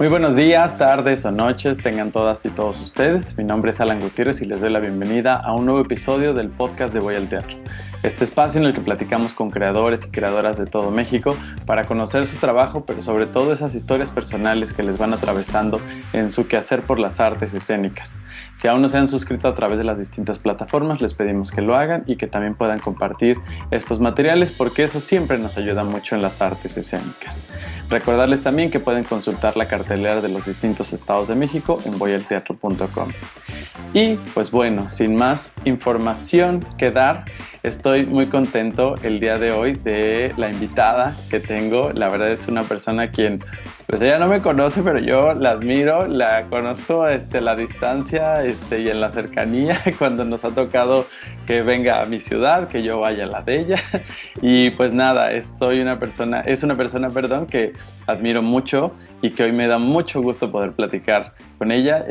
Muy buenos días, tardes o noches tengan todas y todos ustedes. Mi nombre es Alan Gutiérrez y les doy la bienvenida a un nuevo episodio del podcast de Voy al Teatro. Este espacio en el que platicamos con creadores y creadoras de todo México para conocer su trabajo, pero sobre todo esas historias personales que les van atravesando en su quehacer por las artes escénicas. Si aún no se han suscrito a través de las distintas plataformas, les pedimos que lo hagan y que también puedan compartir estos materiales porque eso siempre nos ayuda mucho en las artes escénicas. Recordarles también que pueden consultar la cartelera de los distintos estados de México en voyalteatro.com. Y pues bueno, sin más información que dar, estoy muy contento el día de hoy de la invitada que tengo. La verdad es una persona quien, pues ella no me conoce, pero yo la admiro, la conozco a la distancia y en la cercanía cuando nos ha tocado que venga a mi ciudad, que yo vaya a la de ella. Y pues nada, es una persona, que admiro mucho y que hoy me da mucho gusto poder platicar con ella.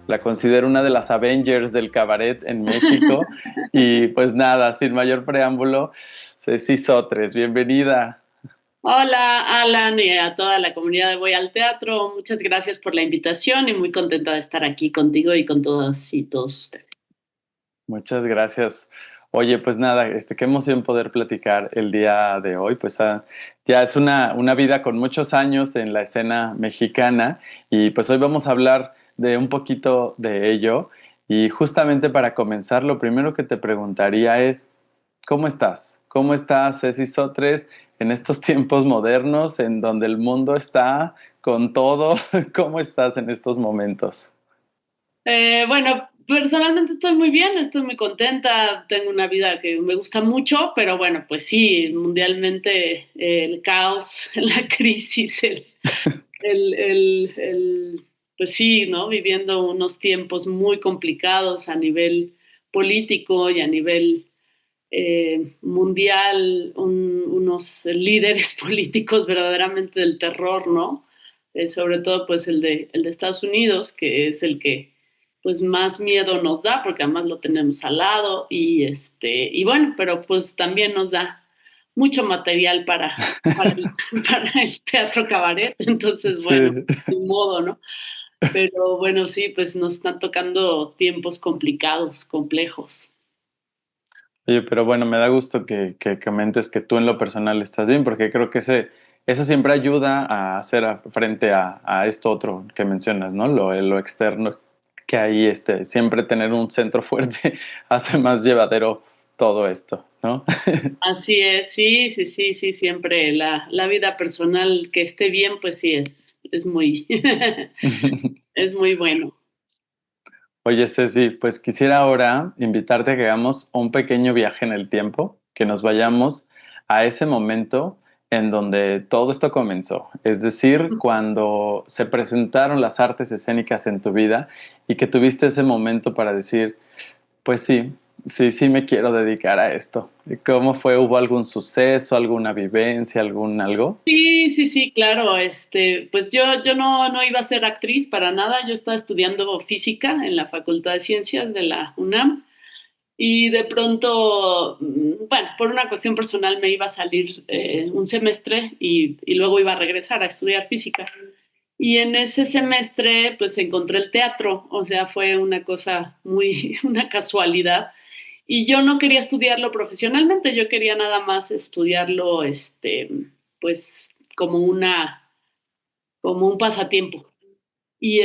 La considero una de las Avengers del cabaret en México. Y pues nada, sin mayor preámbulo, Ceci Sotres, bienvenida. Hola, Alan, y a toda la comunidad de Voy al Teatro. Muchas gracias por la invitación y muy contenta de estar aquí contigo y con todas y todos ustedes. Muchas gracias. Oye, pues nada, qué emoción poder platicar el día de hoy. Pues ya es una vida con muchos años en la escena mexicana y pues hoy vamos a hablar de un poquito de ello. Y justamente para comenzar, lo primero que te preguntaría es, ¿cómo estás? ¿Cómo estás, Ceci Sotres, en estos tiempos modernos en donde el mundo está con todo? ¿Cómo estás en estos momentos? Bueno, personalmente estoy muy bien, estoy muy contenta, tengo una vida que me gusta mucho, pero bueno, pues sí, mundialmente el caos, la crisis, pues sí, ¿no? Viviendo unos tiempos muy complicados a nivel político y a nivel mundial, unos líderes políticos verdaderamente del terror, ¿no? Sobre todo pues el de Estados Unidos, que es el que pues más miedo nos da, porque además lo tenemos al lado, y bueno, pero pues también nos da mucho material para el teatro cabaret, entonces Sí. bueno, de modo, ¿no? Pero bueno, sí, pues nos están tocando tiempos complicados, complejos. Oye, pero bueno, me da gusto que comentes que tú en lo personal estás bien, porque creo que eso siempre ayuda a hacer frente a esto otro que mencionas, ¿no? Lo externo, que ahí siempre tener un centro fuerte hace más llevadero todo esto, ¿no? Así es, sí, sí, sí, sí, siempre la vida personal que esté bien, pues sí, es muy, es muy bueno. Oye, Ceci, pues quisiera ahora invitarte a que hagamos un pequeño viaje en el tiempo, que nos vayamos a ese momento en donde todo esto comenzó, es decir, cuando se presentaron las artes escénicas en tu vida y que tuviste ese momento para decir, pues sí, sí, sí me quiero dedicar a esto. ¿Cómo fue? ¿Hubo algún suceso, alguna vivencia, algún algo? Sí, sí, sí, claro, pues yo no iba a ser actriz para nada, yo estaba estudiando física en la Facultad de Ciencias de la UNAM y de pronto, bueno, por una cuestión personal me iba a salir un semestre y luego iba a regresar a estudiar física. Y en ese semestre, pues encontré el teatro, o sea, fue una cosa muy, una casualidad. Y yo no quería estudiarlo profesionalmente, yo quería nada más estudiarlo, pues como un pasatiempo. Y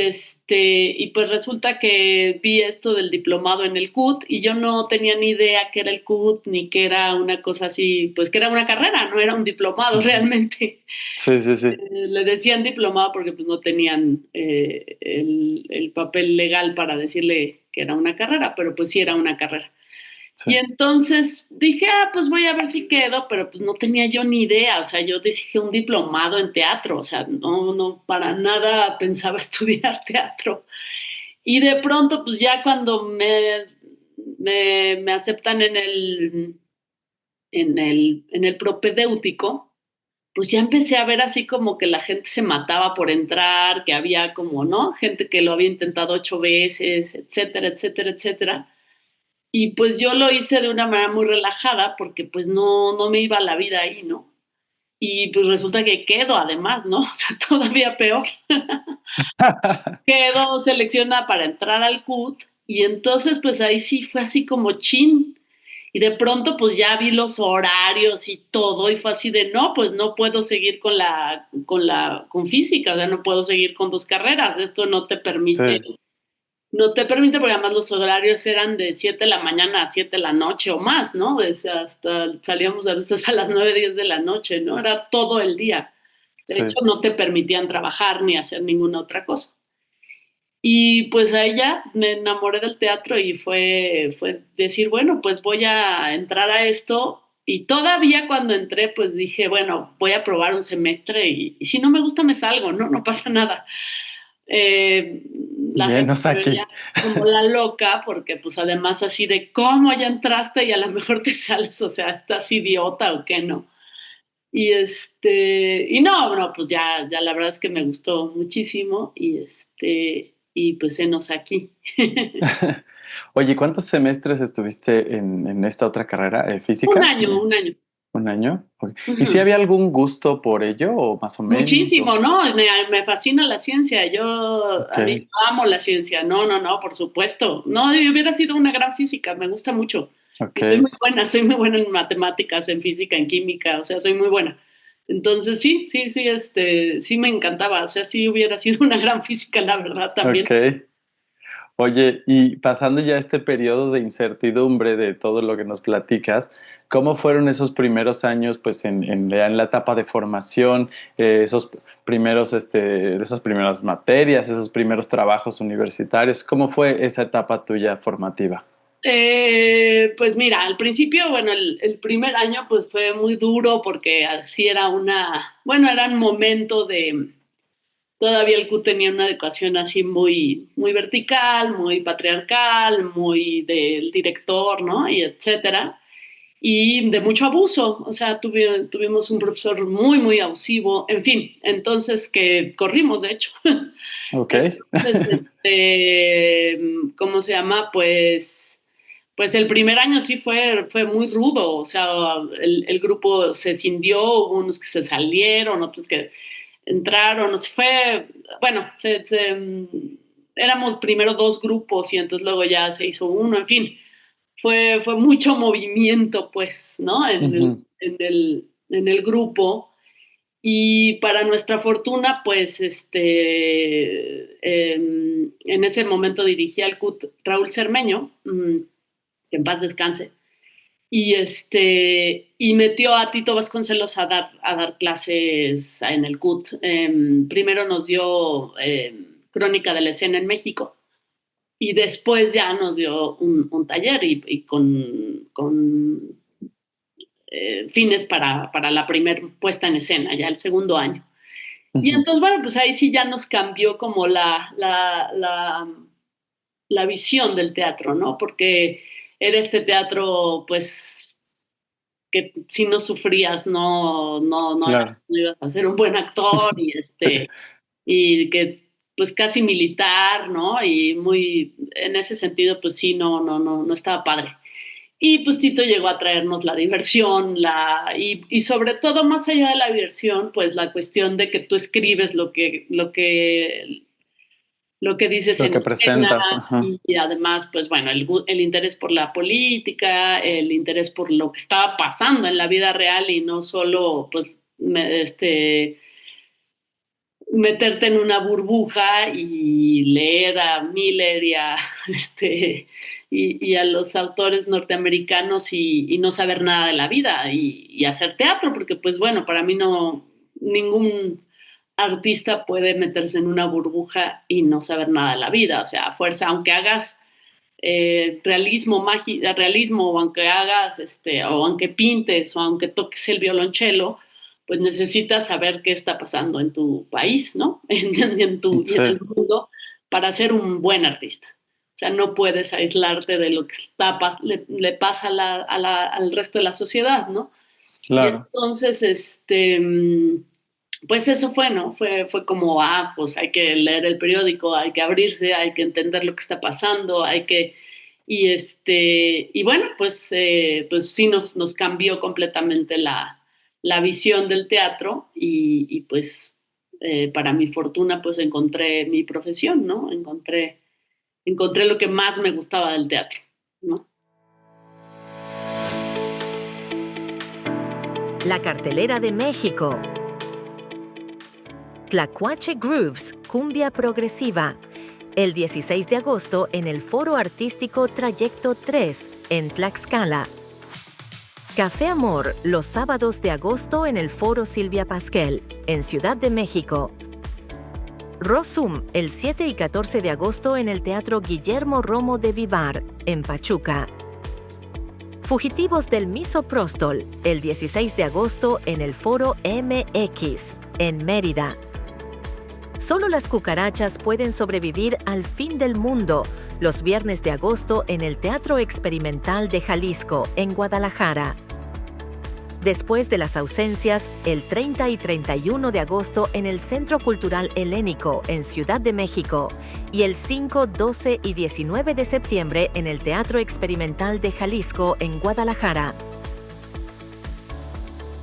pues resulta que vi esto del diplomado en el CUT y yo no tenía ni idea qué era el CUT ni que era una cosa así, pues que era una carrera, no era un diplomado Ujú. realmente. Sí, sí, sí. Le decían diplomado porque pues no tenían el papel legal para decirle que era una carrera, pero pues sí era una carrera. Sí. Y entonces dije, pues voy a ver si quedo, pero pues no tenía yo ni idea, o sea, yo dije un diplomado en teatro, o sea, no, para nada pensaba estudiar teatro. Y de pronto, pues ya cuando me aceptan en el propedéutico, pues ya empecé a ver así como que la gente se mataba por entrar, que había como, ¿no? Gente que lo había intentado 8 veces, etcétera, etcétera, etcétera. Y pues yo lo hice de una manera muy relajada porque pues no me iba la vida ahí, ¿no? y pues resulta que quedo además, ¿no? O sea, todavía peor. Quedo seleccionada para entrar al CUT y entonces pues ahí sí fue así como chin. Y de pronto pues ya vi los horarios y todo y fue así de no, pues no puedo seguir con física, o sea, no puedo seguir con dos carreras, esto Sí, no te permite porque además los horarios eran de 7 de la mañana a 7 de la noche o más, ¿no? O sea, hasta salíamos a veces a las 9 10 de la noche, ¿no? Era todo el día. De sí. hecho, no te permitían trabajar ni hacer ninguna otra cosa. Y pues a ella me enamoré del teatro y fue decir, bueno, pues voy a entrar a esto. Y todavía cuando entré, pues dije, bueno, voy a probar un semestre y si no me gusta me salgo, ¿no? No pasa nada. Eh, la Y gente enos me veía aquí. como la loca porque pues además así de cómo ya entraste y a lo mejor te sales, o sea, estás idiota o qué no. Y no, no, pues ya la verdad es que me gustó muchísimo y pues enos aquí. Oye, ¿cuántos semestres estuviste en esta otra carrera, Un física? año, un año. ¿Un año? Ok. ¿Y si Ujú. había algún gusto por ello o más o menos? Muchísimo, ¿no? Me fascina la ciencia. Ok, A mí amo la ciencia. No, no, no, por supuesto. No, yo hubiera sido una gran física. Me gusta mucho. ok. Y soy muy buena en matemáticas, en física, en química. O sea, soy muy buena. Entonces, sí me encantaba. O sea, sí hubiera sido una gran física, la verdad, también. Ok. Oye, y pasando ya este periodo de incertidumbre de todo lo que nos platicas, ¿cómo fueron esos primeros años, pues, en la etapa de formación, esos primeros, esas primeras materias, esos primeros trabajos universitarios? ¿Cómo fue esa etapa tuya formativa? Pues mira, al principio, bueno, el primer año pues fue muy duro porque así era un momento todavía el CUT tenía una educación así muy vertical, muy patriarcal, muy del director, ¿no? Y etcétera. Y de mucho abuso, o sea, tuvimos un profesor muy abusivo, en fin, entonces que corrimos, de hecho. Ok. Entonces, ¿cómo se llama? Pues el primer año sí fue muy rudo, o sea, el grupo se cindió, hubo unos que se salieron, otros que entraron, no sé, bueno, éramos primero dos grupos y entonces luego ya se hizo uno, en fin, fue mucho movimiento, pues, ¿no? Ujú. En el grupo. Y para nuestra fortuna, pues, en ese momento dirigía el CUT Raúl Cermeño, que en paz descanse, y metió a Tito Vasconcelos a dar clases en el CUT. Primero nos dio Crónica de la Escena en México y después ya nos dio un taller y con fines para la primer puesta en escena, ya el segundo año. Y Ujú. entonces, bueno, pues ahí sí ya nos cambió como la visión del teatro, ¿no? Porque era este teatro, pues, que si no sufrías, Claro. no ibas a ser un buen actor Sí. y que, pues, casi militar, ¿no? Y muy, en ese sentido, pues sí, no estaba padre. Y pues Tito llegó a traernos la diversión, y sobre todo, más allá de la diversión, pues la cuestión de que tú escribes lo que dices Lo en que escena presentas. Ajá. y además, pues bueno, el interés por la política, el interés por lo que estaba pasando en la vida real y no solo, pues, meterte en una burbuja y leer a Miller y a los autores norteamericanos y no saber nada de la vida y hacer teatro, porque pues bueno, para mí no, ningún artista puede meterse en una burbuja y no saber nada de la vida, o sea, a fuerza, aunque hagas realismo, o aunque hagas, o aunque pintes, o aunque toques el violonchelo, pues necesitas saber qué está pasando en tu país, ¿no? Y en Sí, el mundo para ser un buen artista. O sea, no puedes aislarte de lo que le pasa al resto de la sociedad, ¿no? Y claro. entonces, pues eso fue, ¿no? Fue como, pues hay que leer el periódico, hay que abrirse, hay que entender lo que está pasando, y bueno, pues sí nos cambió completamente la visión del teatro y pues para mi fortuna pues encontré mi profesión, ¿no? Encontré lo que más me gustaba del teatro, ¿no? La cartelera de México. Tlacuache Grooves, cumbia progresiva. El 16 de agosto en el Foro Artístico Trayecto 3, en Tlaxcala. Café Amor, los sábados de agosto en el Foro Silvia Pasquel, en Ciudad de México. Rosum, el 7 y 14 de agosto en el Teatro Guillermo Romo de Vivar, en Pachuca. Fugitivos del Misoprostol, el 16 de agosto en el Foro MX, en Mérida. Solo las cucarachas pueden sobrevivir al fin del mundo, los viernes de agosto en el Teatro Experimental de Jalisco, en Guadalajara. Después de las ausencias, el 30 y 31 de agosto en el Centro Cultural Helénico, en Ciudad de México, y el 5, 12 y 19 de septiembre en el Teatro Experimental de Jalisco, en Guadalajara.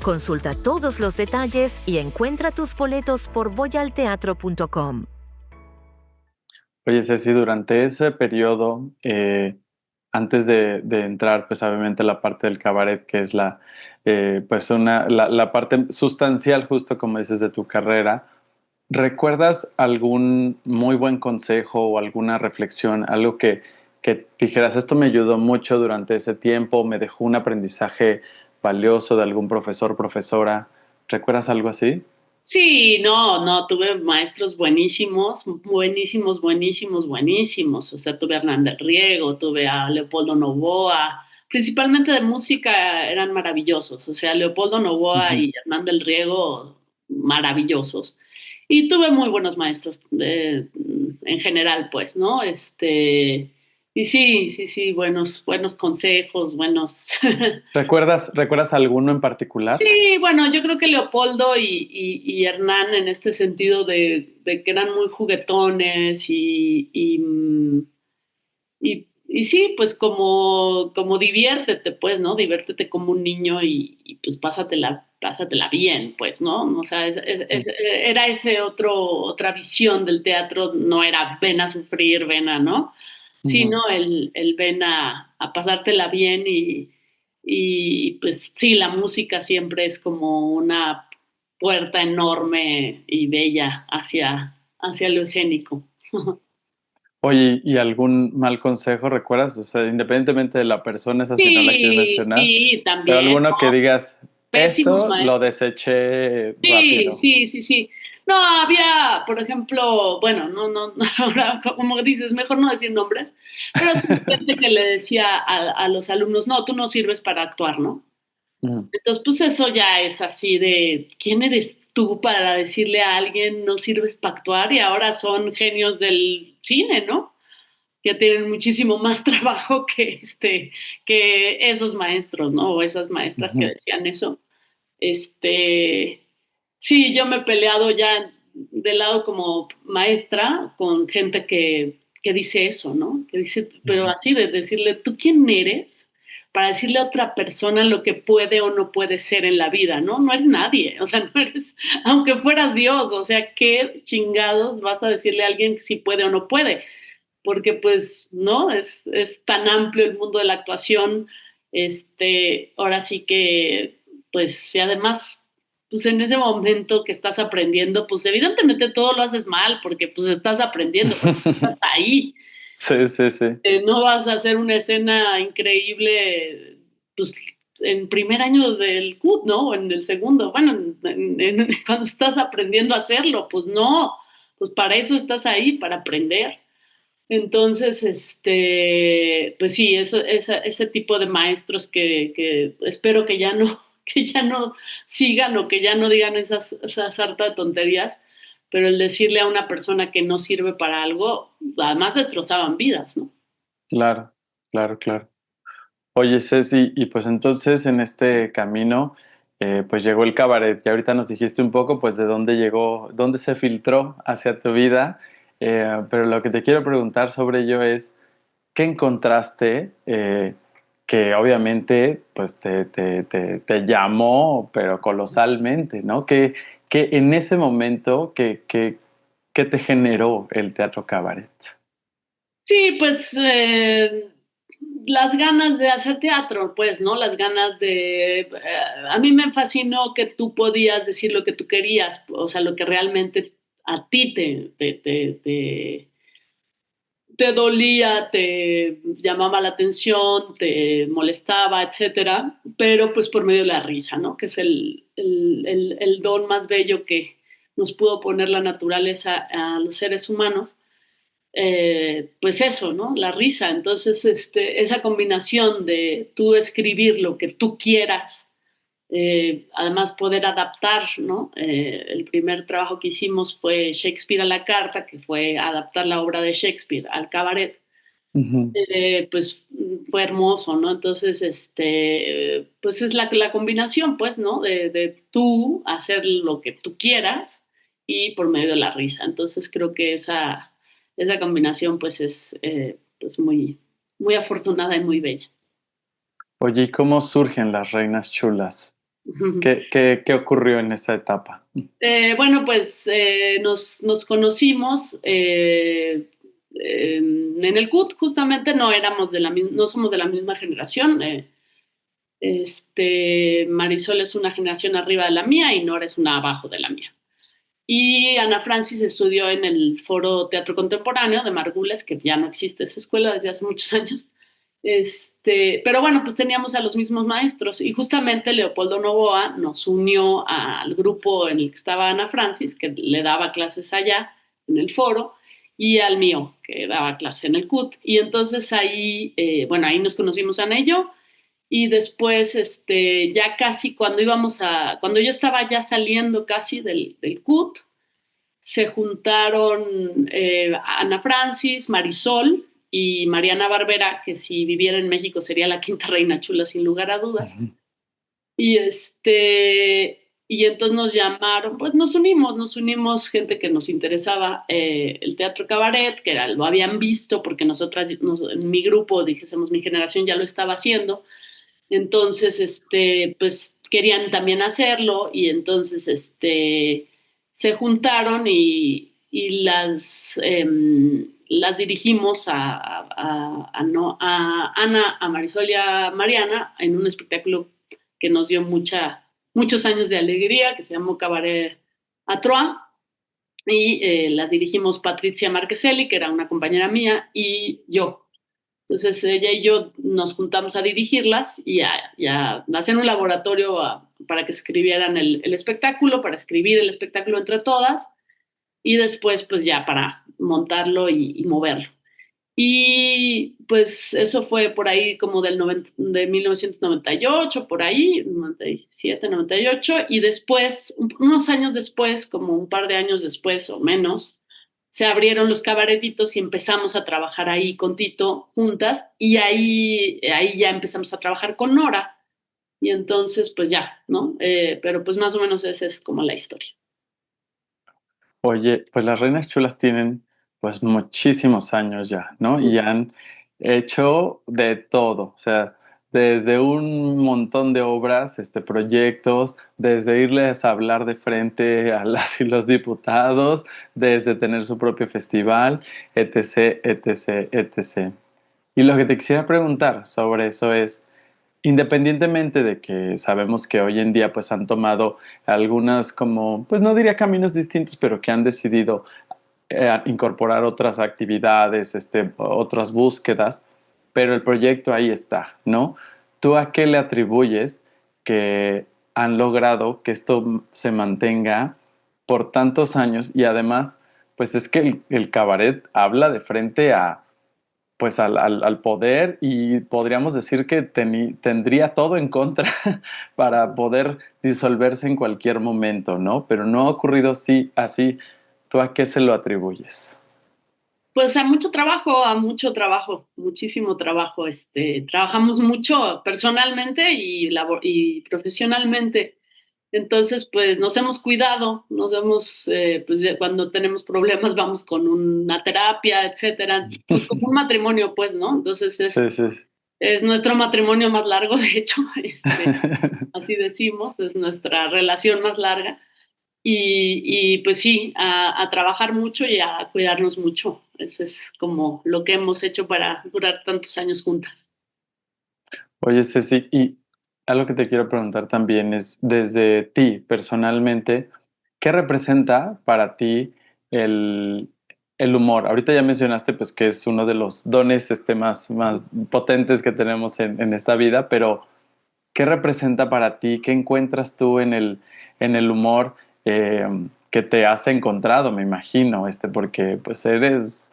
Consulta todos los detalles y encuentra tus boletos por voyalteatro.com. Oye, Ceci, durante ese periodo, antes de entrar, pues obviamente la parte del cabaret, que es la parte sustancial, justo como dices, de tu carrera, ¿recuerdas algún muy buen consejo o alguna reflexión, algo que dijeras, esto me ayudó mucho durante ese tiempo, me dejó un aprendizaje valioso de algún profesor, profesora? ¿Recuerdas algo así? Sí, no, tuve maestros buenísimos, buenísimos, buenísimos, buenísimos. O sea, tuve a Hernán del Riego, tuve a Leopoldo Novoa, principalmente de música eran maravillosos. O sea, Leopoldo Novoa Ujú. y Hernán del Riego, maravillosos. Y tuve muy buenos maestros en general, pues, ¿no? Y sí, buenos consejos, buenos. ¿Recuerdas alguno en particular? Sí, bueno, yo creo que Leopoldo y Hernán en este sentido de que eran muy juguetones y sí, pues como diviértete, pues, ¿no? Diviértete como un niño y pues pásatela bien, pues, ¿no? O sea, era otra visión del teatro, no era ven a sufrir, ¿no? Ujú. Sino el ven a pasártela bien y pues sí, la música siempre es como una puerta enorme y bella hacia lo escénico. Oye, ¿y algún mal consejo recuerdas? O sea, independientemente de la persona, esa si no la quieres Sí, mencionar, sí, pero también, alguno que ¿no? digas, Pésimos esto lo maestros. deseché Sí, rápido. sí, sí, sí. No, había, por ejemplo, bueno, no, ahora como dices, mejor no decir nombres, pero sí gente que le decía a los alumnos, no, tú no sirves para actuar, ¿no? Ujú. Entonces, pues eso ya es así de, ¿quién eres tú para decirle a alguien no sirves para actuar? Y ahora son genios del cine, ¿no? Que tienen muchísimo más trabajo que esos maestros, ¿no? O esas maestras que Ujú. decían eso. Este, sí, yo me he peleado ya del lado como maestra con gente que dice eso, ¿no? Que dice, pero Ujú. así de decirle, ¿tú quién eres? Para decirle a otra persona lo que puede o no puede ser en la vida, ¿no? No eres nadie, o sea, no eres, aunque fueras Dios, o sea, ¿qué chingados vas a decirle a alguien si puede o no puede? Porque pues, ¿no? Es tan amplio el mundo de la actuación, ahora sí que, pues, si además, pues en ese momento que estás aprendiendo, pues evidentemente todo lo haces mal, porque pues estás aprendiendo, porque estás ahí. Sí, sí, sí. No vas a hacer una escena increíble, pues, en primer año del CUT, ¿no? O en el segundo, bueno, cuando estás aprendiendo a hacerlo, pues no, pues para eso estás ahí, para aprender. Entonces, pues sí, ese tipo de maestros que espero que ya no, que ya no sigan o que ya no digan esa sarta de tonterías, pero el decirle a una persona que no sirve para algo, además destrozaban vidas, ¿no? Claro, claro, claro. Oye, Ceci, y pues entonces en este camino, pues llegó el cabaret. Y ahorita nos dijiste un poco, pues, de dónde llegó, dónde se filtró hacia tu vida. Pero lo que te quiero preguntar sobre ello es, ¿qué encontraste? que obviamente pues te llamó, pero colosalmente, ¿no? Que en ese momento, ¿qué te generó el teatro cabaret? Sí, pues las ganas de hacer teatro, pues, ¿no? Las ganas de... a mí me fascinó que tú podías decir lo que tú querías, o sea, lo que realmente a ti te dolía, te llamaba la atención, te molestaba, etcétera, pero pues por medio de la risa, ¿no? Que es el don más bello que nos pudo poner la naturaleza a los seres humanos. Pues eso, ¿no? La risa. Entonces, esa combinación de tú escribir lo que tú quieras, además poder adaptar, ¿no? El primer trabajo que hicimos fue Shakespeare a la carta, que fue adaptar la obra de Shakespeare al cabaret. Ujú. Pues fue hermoso, ¿no? Entonces, pues es la combinación, pues, ¿no? De tú hacer lo que tú quieras y por medio de la risa. Entonces creo que esa combinación, pues, es pues muy, muy afortunada y muy bella. Oye, ¿y cómo surgen las reinas chulas? ¿Qué ocurrió en esa etapa? Bueno, pues nos conocimos en el CUT, justamente no éramos no somos de la misma generación. Marisol es una generación arriba de la mía y Nora es una abajo de la mía. Y Ana Francis estudió en el Foro Teatro Contemporáneo de Margules, que ya no existe esa escuela desde hace muchos años. Pero bueno, pues teníamos a los mismos maestros y justamente Leopoldo Novoa nos unió al grupo en el que estaba Ana Francis, que le daba clases allá en el foro, y al mío, que daba clase en el CUT. Y entonces ahí, bueno, ahí nos conocimos Ana y yo, y después, ya casi cuando yo estaba ya saliendo casi del CUT, se juntaron Ana Francis, Marisol y Mariana Barbera, que si viviera en México sería la quinta reina chula sin lugar a dudas. Ujú. Y y entonces nos llamaron, pues nos unimos gente que nos interesaba el teatro cabaret, que lo habían visto porque en mi grupo, dijésemos mi generación ya lo estaba haciendo. Entonces, pues querían también hacerlo y entonces, se juntaron y las dirigimos no, a Ana, a Marisol y a Mariana en un espectáculo que nos dio muchos años de alegría, que se llamó Cabaret à Trois, y las dirigimos Patricia Marqueselli, que era una compañera mía, y yo. Entonces ella y yo nos juntamos a dirigirlas y a hacer un laboratorio para que escribieran el espectáculo, para escribir el espectáculo entre todas y después pues ya para montarlo y moverlo. Y pues eso fue por ahí como de 1998, por ahí, 97, 98, y después, unos años después, como un par de años después o menos, se abrieron los cabaretitos y empezamos a trabajar ahí con Tito juntas, y ahí ya empezamos a trabajar con Nora, y entonces pues ya, ¿no? Pero pues más o menos esa es como la historia. Oye, pues las reinas chulas tienen pues muchísimos años ya, ¿no? Y han hecho de todo, o sea, desde un montón de obras, proyectos, desde irles a hablar de frente a las y los diputados, desde tener su propio festival, etc., etc., etc. Y lo que te quisiera preguntar sobre eso es, independientemente de que sabemos que hoy en día pues han tomado algunas como, pues no diría caminos distintos, pero que han decidido incorporar otras actividades, otras búsquedas, pero el proyecto ahí está, ¿no? ¿Tú a qué le atribuyes que han logrado que esto se mantenga por tantos años? Y además, pues es que el cabaret habla de frente a pues al poder y podríamos decir que tendría todo en contra para poder disolverse en cualquier momento, ¿no? Pero no ha ocurrido así. ¿Tú a qué se lo atribuyes? Pues a mucho trabajo, muchísimo trabajo. Trabajamos mucho personalmente y profesionalmente. Entonces, pues nos hemos cuidado, pues cuando tenemos problemas vamos con una terapia, etcétera. Pues como un matrimonio, pues, ¿no? Entonces Sí, sí, sí. Es nuestro matrimonio más largo, de hecho, así decimos, es nuestra relación más larga. Y pues sí, a trabajar mucho y a cuidarnos mucho. Eso es como lo que hemos hecho para durar tantos años juntas. Oye, Ceci, y algo que te quiero preguntar también es, desde ti personalmente, ¿qué representa para ti el, el humor? Ahorita ya mencionaste pues que es uno de los dones más potentes que tenemos en esta vida, pero ¿qué representa para ti? ¿Qué encuentras tú en el humor eh, que te has encontrado, me imagino? Porque pues eres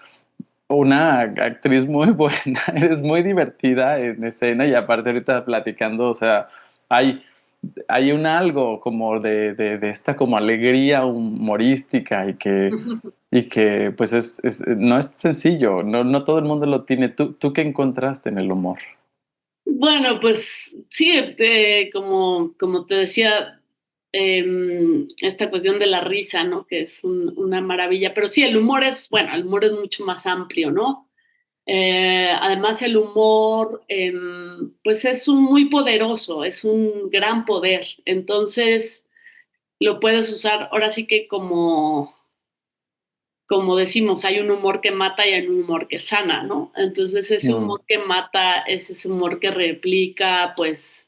una actriz muy buena, eres muy divertida en escena y aparte ahorita platicando, o sea, hay, hay un algo como de esta como alegría humorística y que pues no es sencillo, no todo el mundo lo tiene. ¿Tú qué encontraste en el humor? Bueno, pues sí, como te decía, esta cuestión de la risa, ¿no? Que es una maravilla, pero sí, bueno, el humor es mucho más amplio, ¿no? Además, el humor, pues es muy poderoso, es un gran poder. Entonces, lo puedes usar ahora sí que como decimos, hay un humor que mata y hay un humor que sana, ¿no? Entonces, ese Mm, humor que mata es ese humor que replica, pues,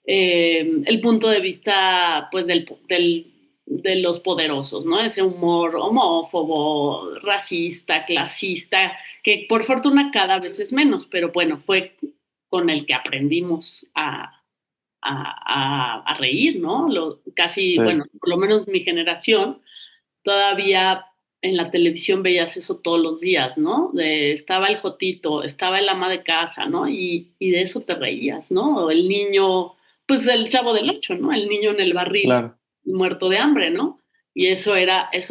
el punto de vista, pues, de los poderosos, ¿no? Ese humor homófobo, racista, clasista, que por fortuna cada vez es menos, pero bueno, fue con el que aprendimos a reír, ¿no? Casi, sí, bueno, por lo menos mi generación, todavía en la televisión veías eso todos los días, ¿no? Estaba el Jotito, estaba el ama de casa, ¿no? Y de eso te reías, ¿no? O el niño, pues el Chavo del Ocho, ¿no? El niño en el barril claro. muerto de hambre, ¿no? Y eso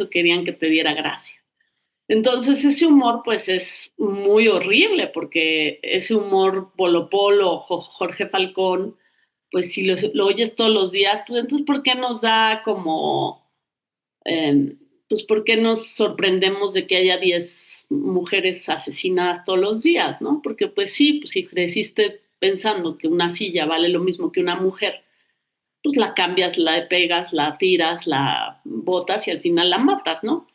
querían que te diera gracia. Entonces ese humor pues es muy horrible porque ese humor Polo Polo, Jorge Falcón, pues si lo oyes todos los días, pues entonces ¿por qué nos da como, pues ¿por qué nos sorprendemos de que haya 10 mujeres asesinadas todos los días, ¿no? Porque pues sí, pues si creciste pensando que una silla vale lo mismo que una mujer, pues la cambias, la pegas, la tiras, la botas y al final la matas, ¿no?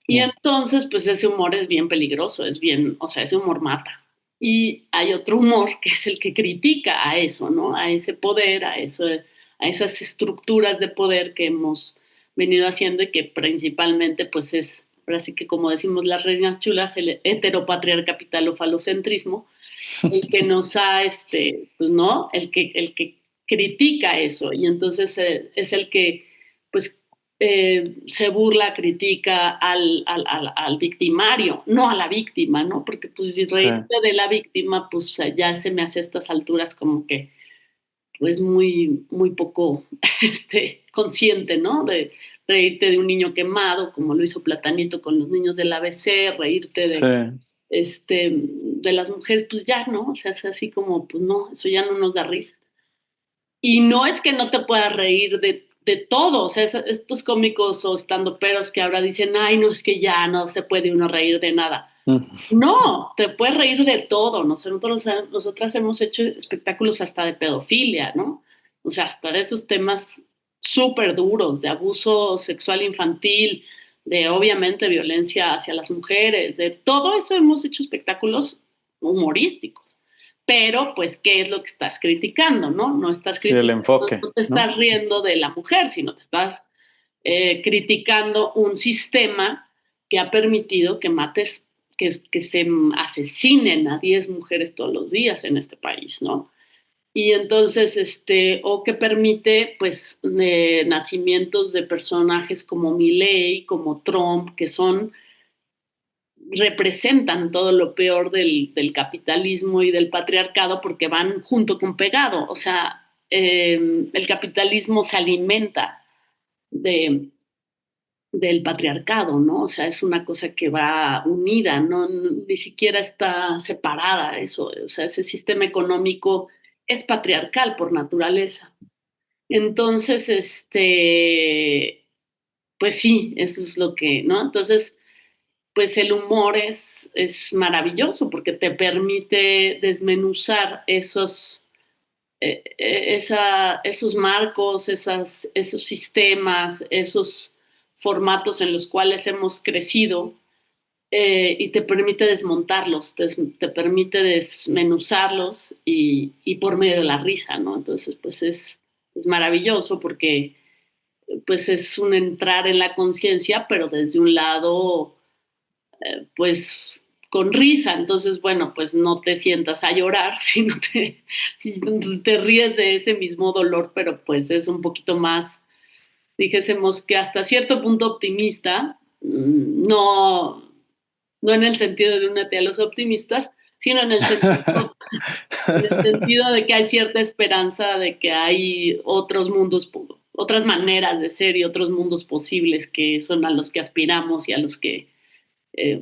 Y Mm, entonces, pues ese humor es bien peligroso, es bien, o sea, ese humor mata. Y hay otro humor que es el que critica a eso, ¿no? A ese poder, a esas estructuras de poder que hemos venido haciendo y que principalmente, pues es, ahora sí que como decimos las reinas chulas, el heteropatriarcapital o falocentrismo, el que nos ha, pues no, el que critica eso y entonces es el que, pues, se burla, critica al victimario, no a la víctima, ¿no? Porque pues si sí, reírte de la víctima, pues ya se me hace a estas alturas como que, pues muy poco, consciente, ¿no? De reírte de un niño quemado, como lo hizo Platanito con los niños del ABC, reírte sí, de las mujeres, pues ya, ¿no? O sea, es así como, pues no, eso ya no nos da risa. Y no es que no te puedas reír de todo, o sea, estos cómicos o estandoperos que ahora dicen, ay, no, es que ya no se puede uno reír de nada. mm, No, te puedes reír de todo. Nosotras hemos hecho espectáculos hasta de pedofilia, ¿no? O sea, hasta de esos temas súper duros, de abuso sexual infantil, de obviamente violencia hacia las mujeres, de todo eso hemos hecho espectáculos humorísticos. Pero, pues, ¿qué es lo que estás criticando, no? No estás sí, el criticando, enfoque, no te ¿no? estás riendo de la mujer, sino te estás criticando un sistema que ha permitido que mates, que se asesinen a 10 mujeres todos los días en este país, ¿no? Y entonces, o que permite, pues, nacimientos de personajes como Milley, como Trump, que representan todo lo peor del capitalismo y del patriarcado porque van junto con pegado. O sea, el capitalismo se alimenta de, del patriarcado, ¿no? O sea, es una cosa que va unida, ¿no? Ni siquiera está separada eso. O sea, ese sistema económico es patriarcal por naturaleza. Entonces, pues sí, eso es lo que, ¿no? Entonces, pues el humor es maravilloso porque te permite desmenuzar esos marcos, esos sistemas, esos formatos en los cuales hemos crecido, y te permite desmontarlos, te permite desmenuzarlos y por medio de la risa, ¿no? Entonces, pues es maravilloso porque pues es un entrar en la conciencia, pero desde un lado, pues con risa. Entonces, bueno, pues no te sientas a llorar, te ríes de ese mismo dolor, pero pues es un poquito más, dijésemos que hasta cierto punto optimista, no en el sentido de únete a los optimistas, sino en el sentido de que hay cierta esperanza de que hay otros mundos, otras maneras de ser y otros mundos posibles que son a los que aspiramos y a los que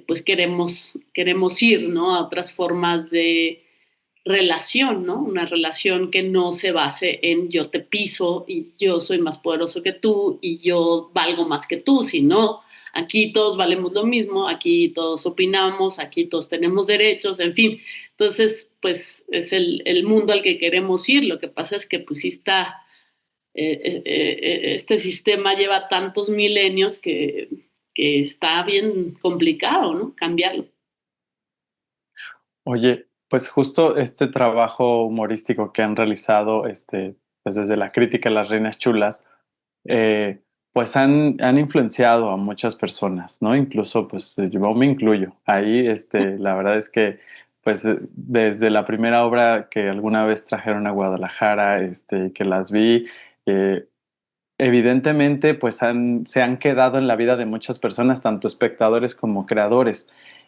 pues queremos ir, ¿no? A otras formas de relación, ¿no? Una relación que no se base en yo te piso y yo soy más poderoso que tú y yo valgo más que tú, sino aquí todos valemos lo mismo, aquí todos opinamos, aquí todos tenemos derechos, en fin. Entonces, pues es el mundo al que queremos ir. Lo que pasa es que pues sí está, este sistema lleva tantos milenios que está bien complicado, ¿no? Cambiarlo. Oye, pues justo este trabajo humorístico que han realizado, pues desde la crítica a las reinas chulas, eh, pues han influenciado a muchas personas, ¿no? Incluso, pues yo me incluyo. Ahí, la verdad es que, pues desde la primera obra que alguna vez trajeron a Guadalajara, que las vi, eh, evidentemente, pues se han quedado en la vida de muchas personas, tanto espectadores como creadores.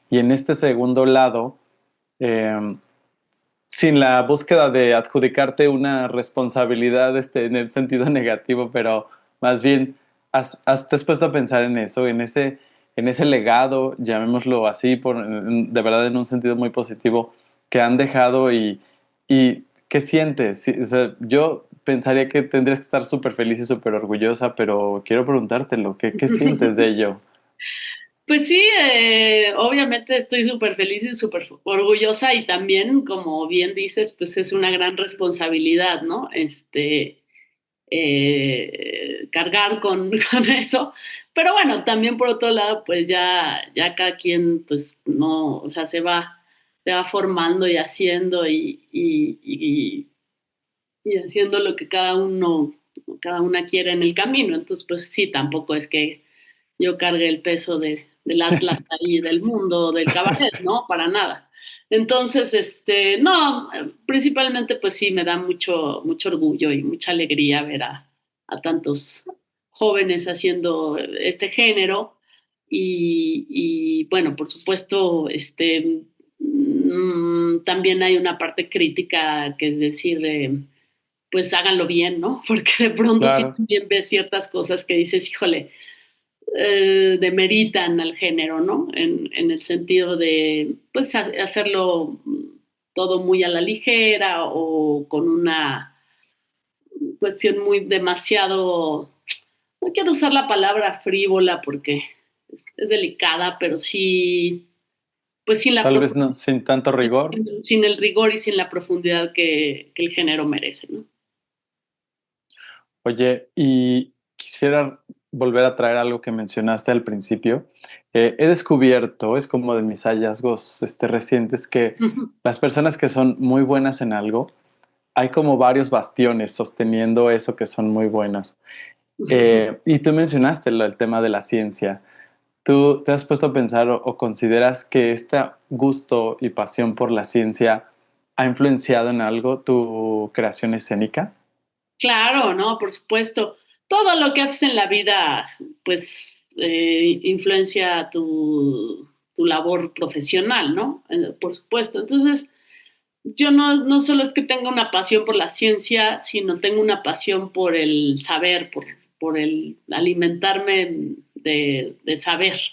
Y en este segundo lado, eh, sin la búsqueda de adjudicarte una responsabilidad en el sentido negativo, pero más bien te has puesto a pensar en eso, en ese legado, llamémoslo así, de verdad en un sentido muy positivo, que han dejado y ¿qué sientes? Sí, o sea, yo pensaría que tendrías que estar súper feliz y súper orgullosa, pero quiero preguntártelo, ¿qué sientes de ello? Pues sí, obviamente estoy súper feliz y súper orgullosa y también, como bien dices, pues es una gran responsabilidad, ¿no? Cargar con eso. Pero bueno, también por otro lado, pues ya cada quien, pues no, o sea, se va formando y haciendo y haciendo lo que cada una quiere en el camino. Entonces, pues sí, tampoco es que yo cargue el peso del Atlas ahí, del mundo, del cabaret, ¿no? Para nada. Entonces, no, principalmente pues sí, me da mucho orgullo y mucha alegría ver a tantos jóvenes haciendo este género y bueno, por supuesto, también hay una parte crítica que es decir, pues háganlo bien, ¿no? Porque de pronto sí Claro. también ves ciertas cosas que dices, híjole, demeritan al género, ¿no? En el sentido de, pues, hacerlo todo muy a la ligera o con una cuestión muy demasiado, no quiero usar la palabra frívola porque es delicada, pero sí, pues sin la Tal vez no, sin tanto rigor. sin el rigor y sin la profundidad que el género merece, ¿no? Oye, y quisiera volver a traer algo que mencionaste al principio. He descubierto, es como de mis hallazgos recientes, que las personas que son muy buenas en algo, hay como varios bastiones sosteniendo eso que son muy buenas. Y tú mencionaste el tema de la ciencia. ¿Tú te has puesto a pensar o consideras que este gusto y pasión por la ciencia ha influenciado en algo tu creación escénica? Claro, ¿no? Por supuesto. Todo lo que haces en la vida, pues, influencia tu labor profesional, ¿no? Por supuesto. Entonces, yo no solo es que tenga una pasión por la ciencia, sino tengo una pasión por el saber, por el alimentarme de saber. Sí.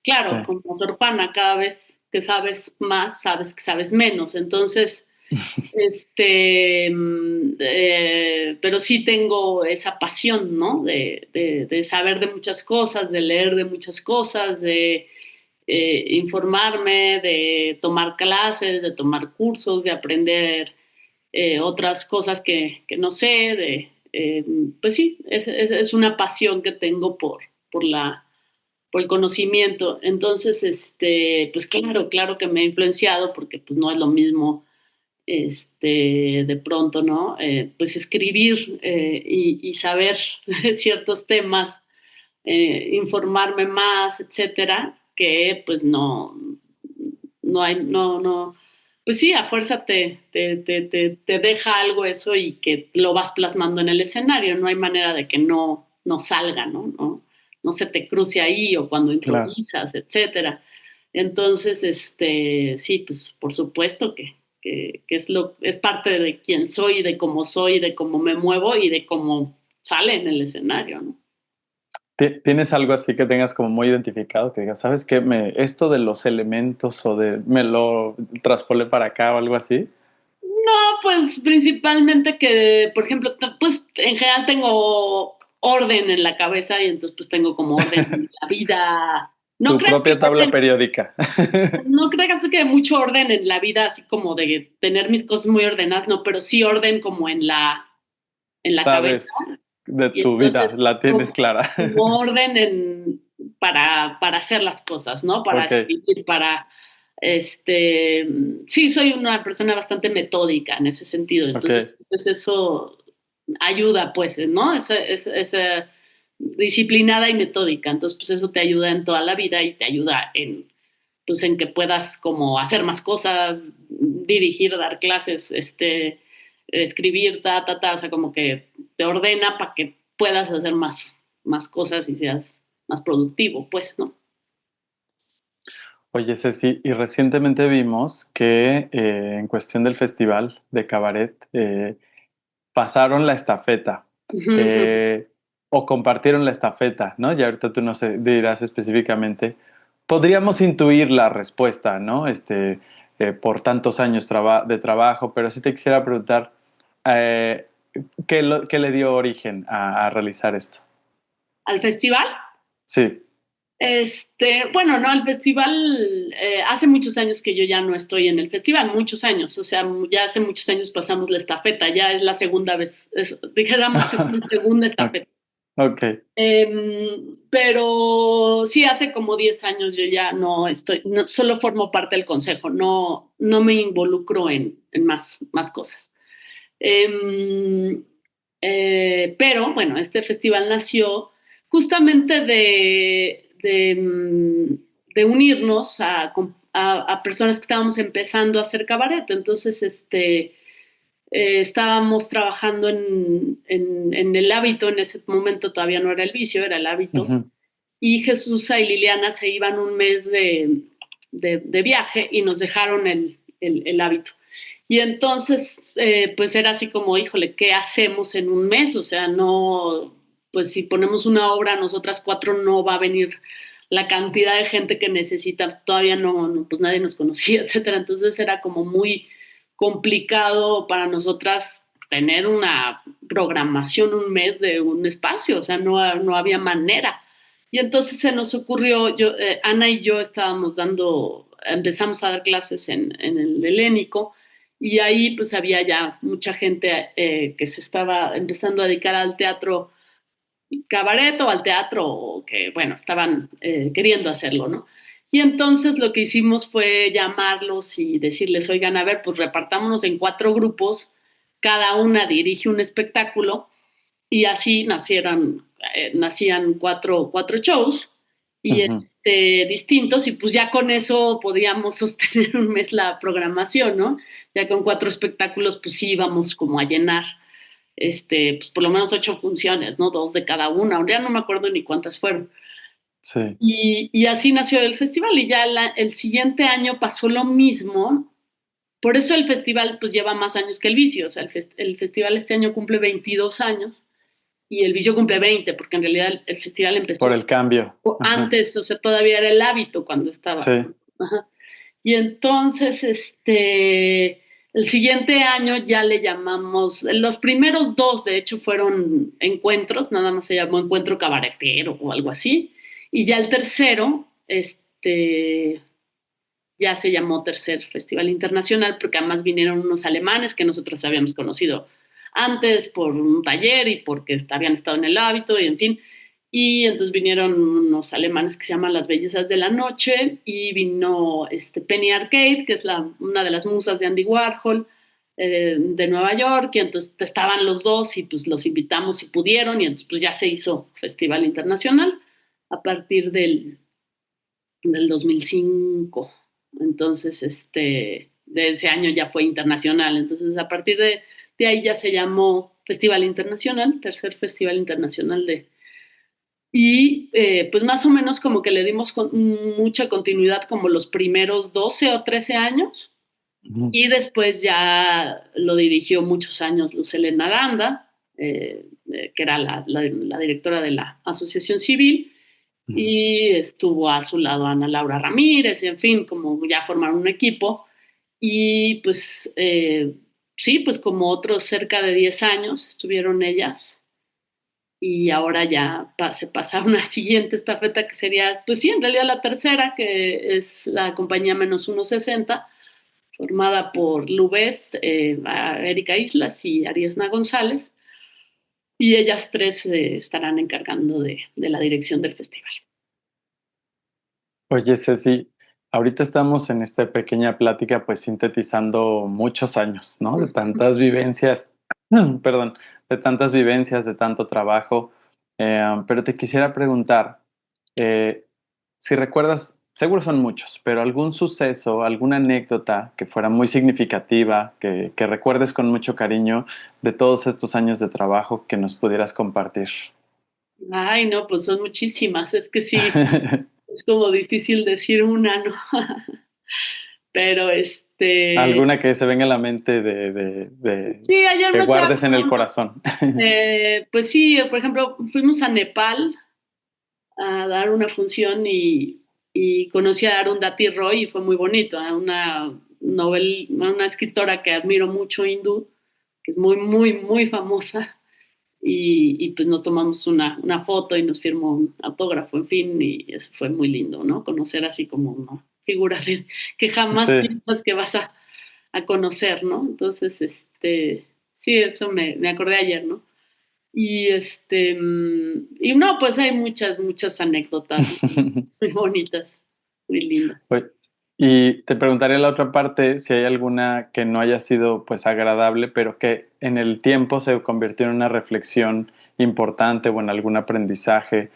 Claro, como orfana, cada vez que sabes más, sabes que sabes menos. Entonces, pero sí tengo esa pasión, ¿no? De saber de muchas cosas, de leer de muchas cosas, informarme, de tomar clases, de tomar cursos, de aprender otras cosas que no sé, pues sí, es una pasión que tengo por el conocimiento. Entonces, pues claro que me ha influenciado porque pues no es lo mismo de pronto, ¿no? Pues escribir y saber ciertos temas, informarme más, etcétera, que pues no, pues sí, a fuerza te deja algo eso y que lo vas plasmando en el escenario, no hay manera de que no salga, ¿no? No se te cruce ahí o cuando Claro. improvisas, etcétera. Entonces, sí, pues por supuesto que es parte de quién soy, de cómo me muevo y de cómo sale en el escenario, ¿no? ¿Tienes algo así que tengas como muy identificado? Que digas, ¿sabes qué? Esto de los elementos me lo traspolé para acá o algo así. No, pues principalmente que, por ejemplo, pues en general tengo orden en la cabeza y entonces pues tengo como orden en la vida. No Tu creas que propia tabla periódica. no creas que hay mucho orden en la vida, así como de tener mis cosas muy ordenadas, no, pero sí orden como en la cabeza. Sabes de Y tu vida, entonces la tienes clara. como orden para hacer las cosas, ¿no? Para Ok, escribir, sí, soy una persona bastante metódica en ese sentido, ok. entonces pues eso ayuda, pues, ¿no? Esa disciplinada y metódica, entonces pues eso te ayuda en toda la vida y te ayuda pues en que puedas como hacer más cosas, dirigir, dar clases, escribir, o sea, como que te ordena para que puedas hacer más cosas y seas más productivo, pues, ¿no? Oye, Ceci, y recientemente vimos que en cuestión del festival de cabaret pasaron la estafeta eh, o compartieron la estafeta, ¿no? Y ahorita tú no sé, dirás específicamente. Podríamos intuir la respuesta, ¿no? Por tantos años de trabajo, pero sí te quisiera preguntar, eh, ¿qué le dio origen a realizar esto? Al festival. Sí, Bueno, no, el festival, hace muchos años que yo ya no estoy en el festival, muchos años, o sea, ya hace muchos años pasamos la estafeta, ya es la segunda vez, dijéramos que es una segunda estafeta. ok, Pero sí, hace como 10 años yo ya no estoy, solo formo parte del consejo, no me involucro en más cosas. Eh, pero bueno, este festival nació justamente de unirnos a personas que estábamos empezando a hacer cabaret. Entonces, estábamos trabajando en el hábito, en ese momento todavía no era el vicio, era el hábito, ujú, y Jesús y Liliana se iban un mes de viaje y nos dejaron el hábito. Y entonces, pues era así como, híjole, ¿qué hacemos en un mes? O sea, no, pues si ponemos una obra, nosotras cuatro no va a venir la cantidad de gente que necesita, todavía pues nadie nos conocía, etcétera. Entonces era como muy complicado para nosotras tener una programación un mes de un espacio, o sea, no había manera. Y entonces se nos ocurrió, Ana y yo empezamos a dar clases en el helénico y ahí pues había ya mucha gente que se estaba empezando a dedicar al teatro cabaret o al teatro que, bueno, estaban queriendo hacerlo, ¿no? Y entonces lo que hicimos fue llamarlos y decirles, oigan, a ver, pues repartámonos en 4 grupos, cada una dirige un espectáculo y así nacían cuatro shows y ujú. distintos y pues ya con eso podíamos sostener un mes la programación, ¿no? Ya con 4 espectáculos pues sí íbamos como a llenar pues por lo menos 8 funciones, ¿no? 2 de cada una, ya no me acuerdo ni cuántas fueron. Sí. Y así nació el festival y ya el siguiente año pasó lo mismo. Por eso el festival pues lleva más años que el vicio, o sea, el festival este año cumple 22 años y el vicio cumple 20, porque en realidad el festival Por empezó el cambio. Ajá. antes, o sea, todavía era el hábito cuando estaba. Sí. Ajá. Y entonces, el siguiente año ya le llamamos, los primeros 2 de hecho fueron encuentros, nada más se llamó encuentro cabaretero o algo así, y ya el tercero ya se llamó Tercer Festival Internacional, porque además vinieron unos alemanes que nosotros habíamos conocido antes por un taller y porque habían estado en el hábito y en fin. Y entonces vinieron unos alemanes que se llaman Las Bellezas de la Noche y vino Penny Arcade, que es una de las musas de Andy Warhol, de Nueva York, y entonces estaban los dos y pues los invitamos si pudieron y entonces pues ya se hizo Festival Internacional a partir del 2005. Entonces, de ese año ya fue internacional. Entonces, a partir de ahí ya se llamó Festival Internacional, Tercer Festival Internacional Y pues más o menos como que le dimos mucha continuidad como los primeros 12 o 13 años. Y después ya lo dirigió muchos años Luz Helena Aranda, que era la directora de la Asociación Civil, y estuvo a su lado Ana Laura Ramírez, y en fin, como ya formaron un equipo. Y pues sí, pues como otros cerca de 10 años estuvieron ellas. Y ahora ya se pasa a una siguiente estafeta que sería, pues sí, en realidad la tercera, que es la compañía Menos 160, formada por Lu Best, Erika Islas y Ariesna González, y ellas tres se estarán encargando de la dirección del festival. Oye, Ceci, ahorita estamos en esta pequeña plática, pues sintetizando muchos años, ¿no? De tantas vivencias, perdón, de tantas vivencias, de tanto trabajo. Pero te quisiera preguntar, si recuerdas, seguro son muchos, pero algún suceso, alguna anécdota que fuera muy significativa, que recuerdes con mucho cariño de todos estos años de trabajo que nos pudieras compartir. Ay, no, pues son muchísimas, es que sí, es como difícil decir una, ¿no? Pero Alguna que se venga a la mente sí, ayer que me estaba guardes en el acordando, corazón. pues sí, por ejemplo, fuimos a Nepal a dar una función y conocí a Arundhati Roy y fue muy bonito, una escritora que admiro mucho hindú, que es muy, muy, muy famosa, y pues nos tomamos una foto y nos firmó un autógrafo, en fin, y eso fue muy lindo, ¿no? Conocer así como una figura que jamás Sí. piensas que vas a conocer, ¿no? Entonces, sí, eso me acordé ayer, ¿no? Y no, pues hay muchas, muchas anécdotas muy bonitas, muy lindas. Pues, y te preguntaría la otra parte si hay alguna que no haya sido pues agradable, pero que en el tiempo se convirtió en una reflexión importante o en algún aprendizaje,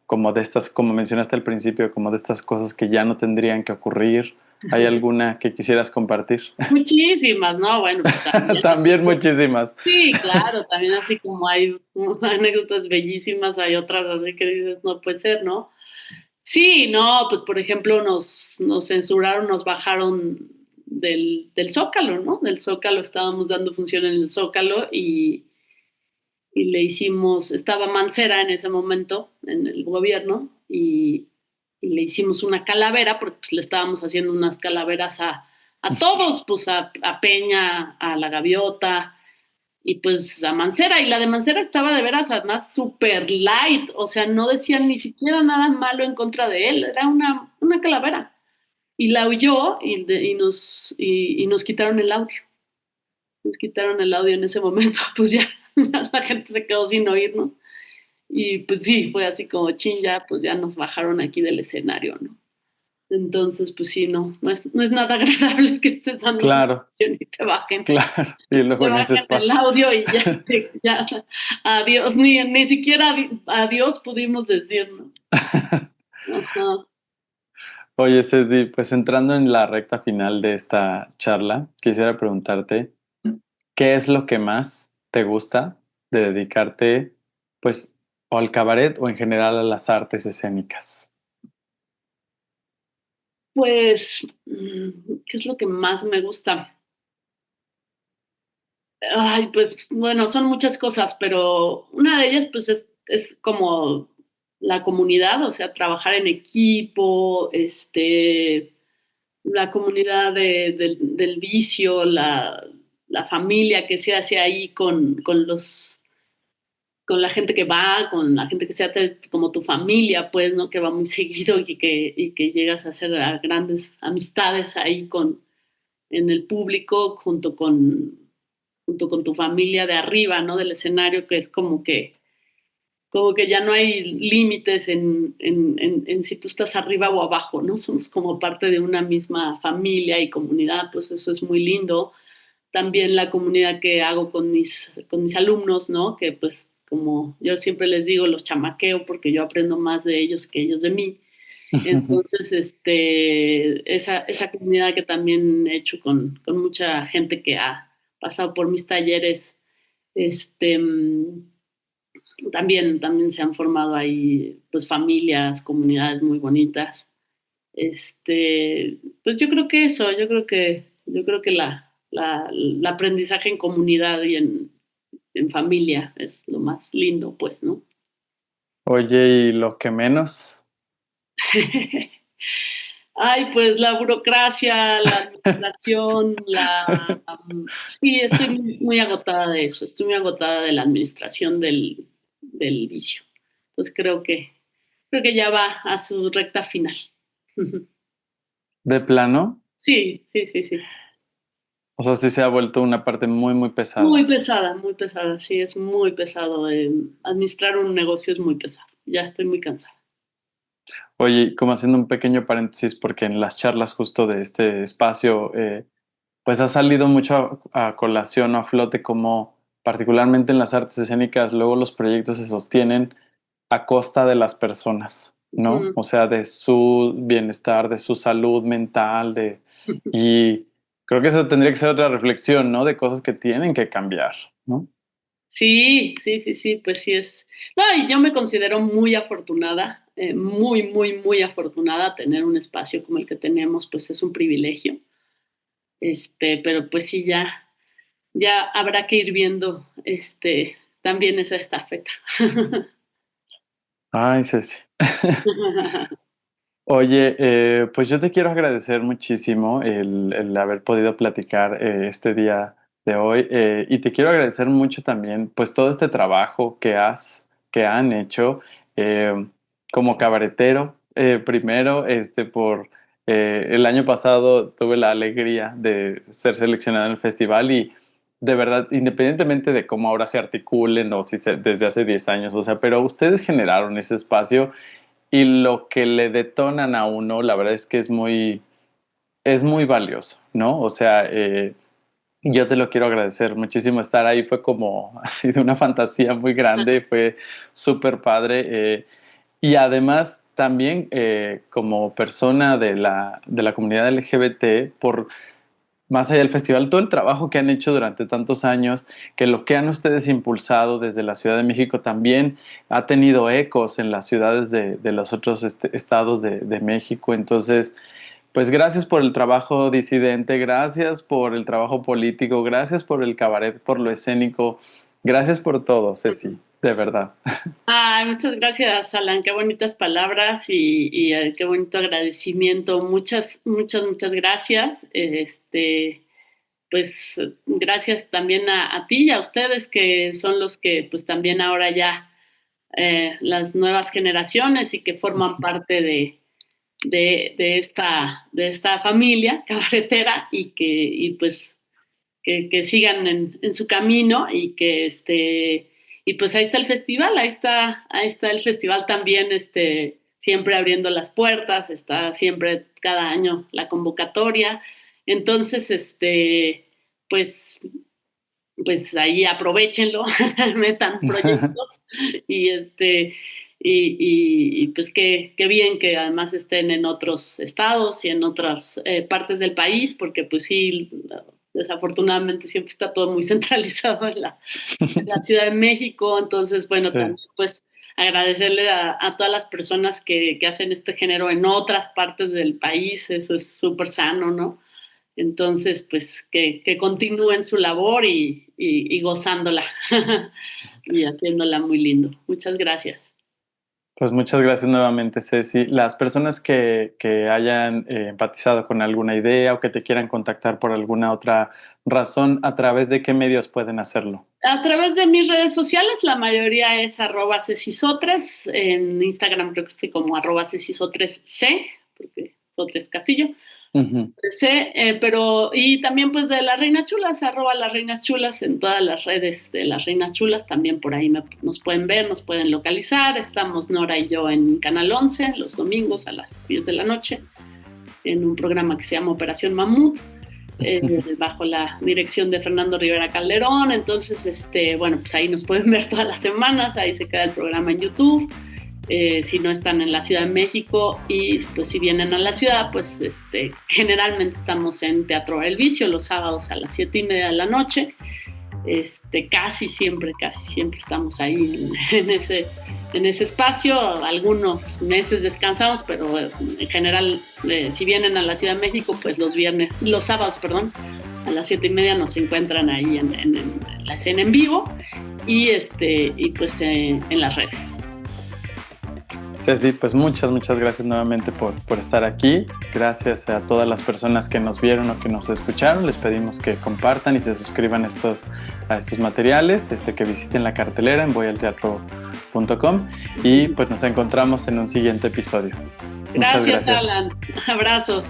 como de estas, como mencionaste al principio, como de estas cosas que ya no tendrían que ocurrir. ¿Hay alguna que quisieras compartir? Muchísimas, ¿no? Bueno, pues también así También muchísimas. sí, claro, también así como hay anécdotas bellísimas, hay otras así que dices, no puede ser, ¿no? Sí, no, pues por ejemplo nos censuraron, nos bajaron del Zócalo, ¿no? Del Zócalo, estábamos dando función en el Zócalo y le hicimos, estaba Mancera en ese momento en el gobierno y le hicimos una calavera porque pues, le estábamos haciendo unas calaveras a todos, pues a Peña, a la Gaviota y pues a Mancera. Y la de Mancera estaba de veras además súper light, o sea, no decían ni siquiera nada malo en contra de él, era una calavera. Y la oyó y nos quitaron el audio. Nos quitaron el audio en ese momento, pues ya la gente se quedó sin oír, ¿no? Y pues sí, fue así como chin, ya, pues ya nos bajaron aquí del escenario, ¿no? Entonces, pues sí, no es nada agradable que estés dando una Claro, función y claro. Y luego te en ese bajen el espacio. audio y ya, adiós, ni siquiera adiós pudimos decir, ¿no? Ajá. Oye, Ceci, pues entrando en la recta final de esta charla, quisiera preguntarte, ¿qué es lo que más te gusta de dedicarte, pues, o al cabaret o en general a las artes escénicas? Pues, ¿qué es lo que más me gusta? Ay, pues bueno, son muchas cosas, pero una de ellas pues es como la comunidad, o sea, trabajar en equipo, la comunidad del vicio, la familia que se hace ahí con con la gente que va, con la gente que sea como tu familia, pues, ¿no? Que va muy seguido y que llegas a hacer grandes amistades ahí en el público junto con tu familia de arriba, ¿no? Del escenario, que es como que ya no hay límites en si tú estás arriba o abajo, ¿no? Somos como parte de una misma familia y comunidad, pues eso es muy lindo. También la comunidad que hago con mis alumnos, ¿no? Que pues como yo siempre les digo, los chamaqueo porque yo aprendo más de ellos que ellos de mí. Entonces, esa comunidad que también he hecho con mucha gente que ha pasado por mis talleres, este, también se han formado ahí, pues, familias, comunidades muy bonitas. Pues yo creo que el aprendizaje en comunidad y en familia es lo más lindo, pues, ¿no? Oye, ¿y lo que menos? Ay, pues la burocracia, la administración, sí, estoy muy, muy agotada de eso, estoy muy agotada de la administración del vicio. Entonces creo que ya va a su recta final. ¿De plano? Sí, sí, sí, sí. O sea, sí se ha vuelto una parte muy, muy pesada. Muy pesada, sí, es muy pesado. Administrar un negocio es muy pesado. Ya estoy muy cansada. Oye, como haciendo un pequeño paréntesis, porque en las charlas justo de este espacio, pues ha salido mucho a colación o a flote como particularmente en las artes escénicas, luego los proyectos se sostienen a costa de las personas, ¿no? Ujú. O sea, de su bienestar, de su salud mental, y creo que eso tendría que ser otra reflexión, ¿no? De cosas que tienen que cambiar, ¿no? Sí, sí, sí, sí, pues sí es. No, y yo me considero muy afortunada, muy, muy, muy afortunada. Tener un espacio como el que tenemos, pues es un privilegio. Pero pues sí, ya habrá que ir viendo, también esa estafeta. Ay, Ceci. Oye, pues yo te quiero agradecer muchísimo el haber podido platicar este día de hoy y te quiero agradecer mucho también pues todo este trabajo que han hecho eh, como cabaretero. Primero, por el año pasado tuve la alegría de ser seleccionado en el festival y de verdad, independientemente de cómo ahora se articulen o si desde hace 10 años, o sea, pero ustedes generaron ese espacio y lo que le detonan a uno, la verdad es que es muy valioso, ¿no? O sea, yo te lo quiero agradecer muchísimo estar ahí, fue como, ha sido una fantasía muy grande, fue súper padre. Y además también como persona de la comunidad LGBT, por más allá del festival, todo el trabajo que han hecho durante tantos años, que lo que han ustedes impulsado desde la Ciudad de México también ha tenido ecos en las ciudades de los otros estados de México. Entonces, pues gracias por el trabajo disidente, gracias por el trabajo político, gracias por el cabaret, por lo escénico, gracias por todo, Ceci, de verdad. Ay, muchas gracias, Alan. Qué bonitas palabras y qué bonito agradecimiento. Muchas, muchas, muchas gracias. Pues gracias también a ti y a ustedes que son los que pues también ahora ya las nuevas generaciones y que forman parte de esta familia cabaretera y pues que sigan en su camino y pues ahí está el festival, ahí está el festival también, siempre abriendo las puertas, está siempre cada año la convocatoria. Entonces, pues, pues ahí aprovechenlo, metan proyectos y pues qué bien que además estén en otros estados y en otras partes del país, porque pues sí, desafortunadamente siempre está todo muy centralizado en la Ciudad de México. Entonces, bueno, Sí. también pues agradecerle a todas las personas que hacen este género en otras partes del país, eso es súper sano, ¿no? Entonces, pues que continúen su labor y gozándola y haciéndola muy lindo. Muchas gracias. Pues muchas gracias nuevamente, Ceci. Las personas que hayan empatizado con alguna idea o que te quieran contactar por alguna otra razón, ¿a través de qué medios pueden hacerlo? A través de mis redes sociales, la mayoría es @cecisotres. En Instagram creo que estoy como @cecisotres.c, porque Sotres Castillo. Uh-huh. Y también pues de Las Reinas Chulas, @Las Reinas Chulas en todas las redes de Las Reinas Chulas, también por ahí nos pueden ver, nos pueden localizar. Estamos Nora y yo en Canal 11 los domingos a las 10 de la noche en un programa que se llama Operación Mamut, bajo la dirección de Fernando Rivera Calderón. Entonces, bueno, pues ahí nos pueden ver todas las semanas, ahí se queda el programa en YouTube. Si no están en la Ciudad de México y pues si vienen a la ciudad, pues generalmente estamos en Teatro El Vicio los sábados a las 7:30 de la noche. Casi siempre estamos ahí en ese espacio. Algunos meses descansamos, pero en general, si vienen a la Ciudad de México, pues los sábados, a las 7:30 nos encuentran ahí en la escena en vivo y pues en las redes. Ceci, pues muchas gracias nuevamente por estar aquí. Gracias a todas las personas que nos vieron o que nos escucharon. Les pedimos que compartan y se suscriban a estos materiales, que visiten la cartelera en voyalteatro.com y pues nos encontramos en un siguiente episodio. Gracias, Alan. Abrazos.